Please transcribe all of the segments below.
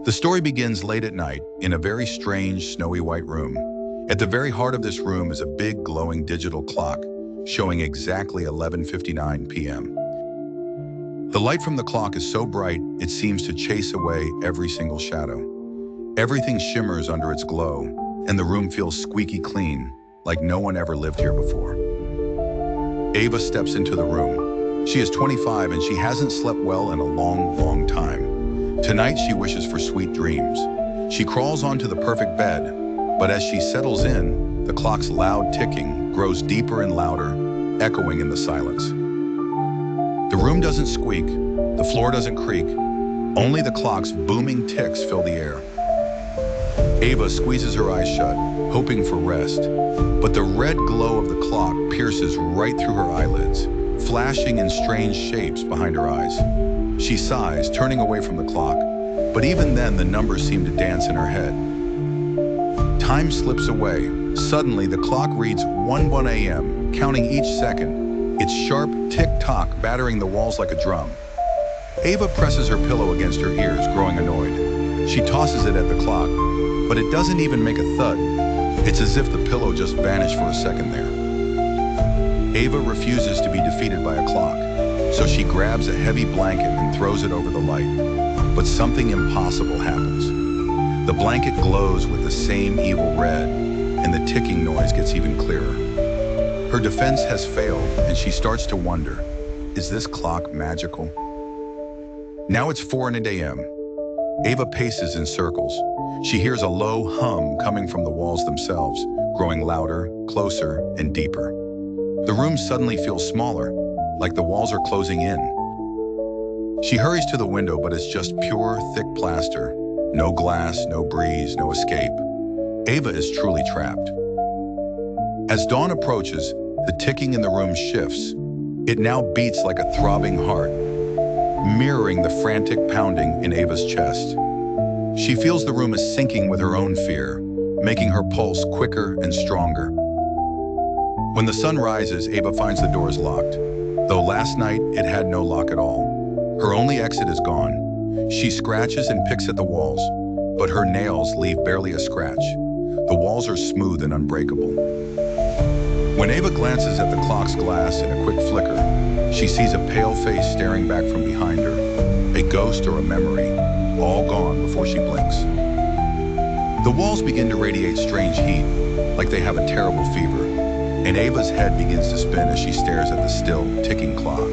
The story begins late at night in a very strange, snowy white room. At the very heart of this room is a big, glowing digital clock showing exactly 11:59 p.m. The light from the clock is so bright it seems to chase away every single shadow. Everything shimmers under its glow, and the room feels squeaky clean, like no one ever lived here before. Ava steps into the room. She is 25 and she hasn't slept well in a long, long time. Tonight she wishes for sweet dreams. She crawls onto the perfect bed, but as she settles in, the clock's loud ticking grows deeper and louder, echoing in the silence. The room doesn't squeak, the floor doesn't creak, only the clock's booming ticks fill the air. Ava squeezes her eyes shut, hoping for rest, but the red glow of the clock pierces right through her eyelids, flashing in strange shapes behind her eyes. She sighs, turning away from the clock, but even then the numbers seem to dance in her head. Time slips away. Suddenly, the clock reads 1:1 a.m., counting each second, its sharp tick-tock battering the walls like a drum. Ava presses her pillow against her ears, growing annoyed. She tosses it at the clock, but it doesn't even make a thud. It's as if the pillow just vanished for a second there. Ava refuses to be defeated by a clock, so she grabs a heavy blanket and throws it over the light. But something impossible happens. The blanket glows with the same evil red, and the ticking noise gets even clearer. Her defense has failed, and she starts to wonder, is this clock magical? Now it's 4:00 a.m. Ava paces in circles. She hears a low hum coming from the walls themselves, growing louder, closer, and deeper. The room suddenly feels smaller, like the walls are closing in. She hurries to the window, but it's just pure, thick plaster. No glass, no breeze, no escape. Ava is truly trapped. As dawn approaches, the ticking in the room shifts. It now beats like a throbbing heart, mirroring the frantic pounding in Ava's chest. She feels the room is sinking with her own fear, making her pulse quicker and stronger. When the sun rises, Ava finds the doors locked, though last night it had no lock at all. Her only exit is gone. She scratches and picks at the walls, but her nails leave barely a scratch. The walls are smooth and unbreakable. When Ava glances at the clock's glass in a quick flicker, she sees a pale face staring back from behind her, a ghost or a memory, all gone before she blinks. The walls begin to radiate strange heat, like they have a terrible fever, and Ava's head begins to spin as she stares at the still, ticking clock.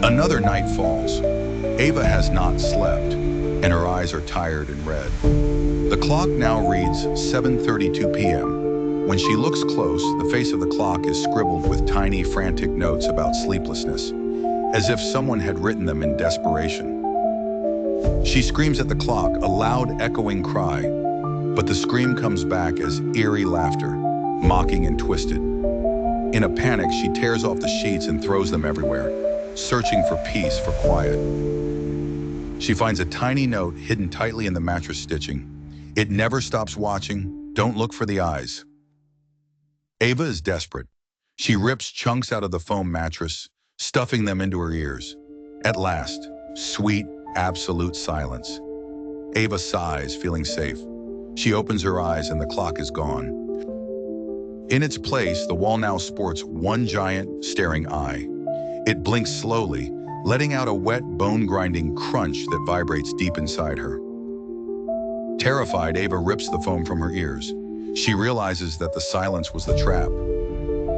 Another night falls. Ava has not slept, and her eyes are tired and red. The clock now reads 7:32 p.m. When she looks close, the face of the clock is scribbled with tiny, frantic notes about sleeplessness, as if someone had written them in desperation. She screams at the clock, a loud, echoing cry, but the scream comes back as eerie laughter, mocking and twisted. In a panic, she tears off the sheets and throws them everywhere, searching for peace, for quiet. She finds a tiny note hidden tightly in the mattress stitching. It never stops watching. Don't look for the eyes. Ava is desperate. She rips chunks out of the foam mattress, stuffing them into her ears. At last, sweet, absolute silence. Ava sighs, feeling safe. She opens her eyes and the clock is gone. In its place, the wall now sports one giant, staring eye. It blinks slowly, letting out a wet, bone-grinding crunch that vibrates deep inside her. Terrified, Ava rips the foam from her ears. She realizes that the silence was the trap.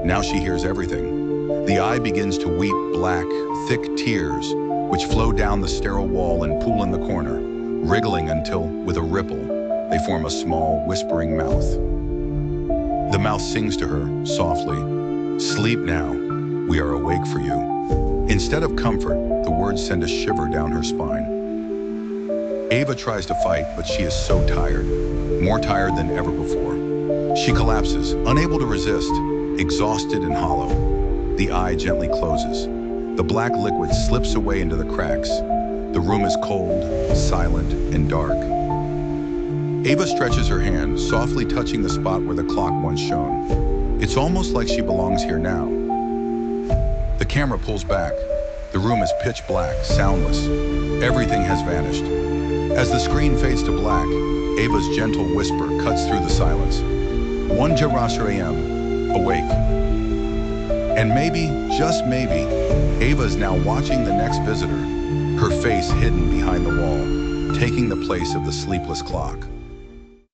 Now she hears everything. The eye begins to weep black, thick tears, which flow down the sterile wall and pool in the corner, wriggling until, with a ripple, they form a small, whispering mouth. The mouth sings to her, softly, "Sleep now, we are awake for you." Instead of comfort, the words send a shiver down her spine. Ava tries to fight, but she is so tired, more tired than ever before. She collapses, unable to resist, exhausted and hollow. The eye gently closes. The black liquid slips away into the cracks. The room is cold, silent, and dark. Ava stretches her hand, softly touching the spot where the clock once shone. It's almost like she belongs here now. The camera pulls back. The room is pitch black, soundless. Everything has vanished. As the screen fades to black, Ava's gentle whisper cuts through the silence. 1:00 a.m. Awake. And maybe, just maybe, Ava's now watching the next visitor, her face hidden behind the wall, taking the place of the sleepless clock.